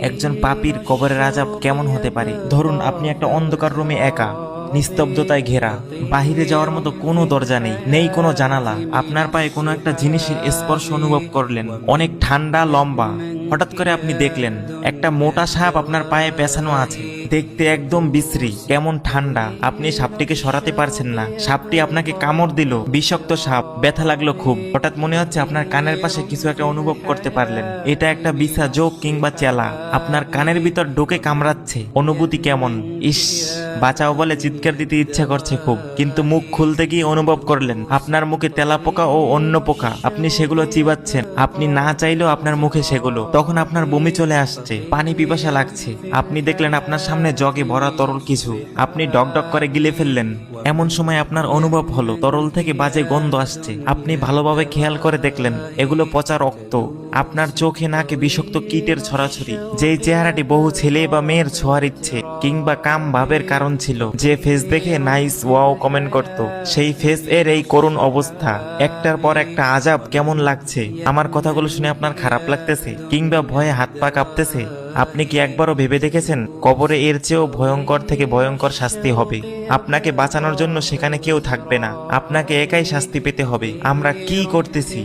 একজন পাপীর কবরের আযাব কেমন হতে পারে? ধরুন আপনি একটা অন্ধকার রুমে একা, নিস্তব্ধতায় ঘেরা, বাহিরে যাওয়ার মতো কোনো দরজা নেই, নেই কোনো জানালা। আপনার পায়ে কোনো একটা জিনিসের স্পর্শ অনুভব করলেন, অনেক ঠান্ডা, লম্বা। হঠাৎ করে আপনি দেখলেন একটা মোটা সাপ আপনার পায়ে পেছানো আছে, দেখতে একদম বিশ্রী, কেমন ঠান্ডা। আপনি সাপটিকে সরাতে পারছেন না, সাপটি আপনাকে কামড় দিল, বিষাক্ত সাপ, ব্যথা লাগলো খুব। হঠাৎ মনে হচ্ছে আপনার কানের পাশে কিছু একটা অনুভব করতে পারলেন, এটা একটা বিছা, জোক কিংবা চেলা আপনার কানের ভিতর ঢোকে কামড়াচ্ছে। অনুভূতি কেমন? ইস, বাঁচাও বলে চিৎকার দিতে ইচ্ছা করছে খুব, কিন্তু মুখ খুলতে গিয়ে অনুভব করলেন আপনার মুখে তেলাপোকা ও অন্য পোকা, আপনি সেগুলো চিবাচ্ছেন, আপনি না চাইলেও আপনার মুখে সেগুলো। তখন আপনার বমি চলে আসছে, পানি পিপাসা লাগছে, আপনি দেখলেন আপনার সামনে জগে ভরা তরল কিছু, আপনি ডক করে গিলে ফেললেন। এমন সময় আপনার অনুভব হলো তরল থেকে বাজে গন্ধ আসছে, আপনি ভালোভাবে খেয়াল করে দেখলেন এগুলো পচা রক্ত। আপনার চোখে নাকে বিষাক্ত কীটের ছড়াছড়ি। যেই চেহারাটি বহু ছেলে বা মেয়ের ছোঁয়ার ইচ্ছে কিংবা কাম ভাবের কারণ ছিল, যে ফেস দেখে নাইস ওয়াও কমেন্ট করত, সেই ফেস এর এই করুণ অবস্থা। একটার পর একটা আযাব। কেমন লাগছে? আমার কথাগুলো শুনে আপনার খারাপ লাগতেছে কিংবা ভয়ে হাত পা কাঁপতেছে? আপনি কি একবারও ভেবে দেখেছেন কবরে এর চেয়েও ভয়ঙ্কর থেকে ভয়ঙ্কর শাস্তি হবে? আপনাকে বাঁচানোর জন্য সেখানে কেউ থাকবে না, আপনাকে একাই শাস্তি পেতে হবে। আমরা কি করতেছি?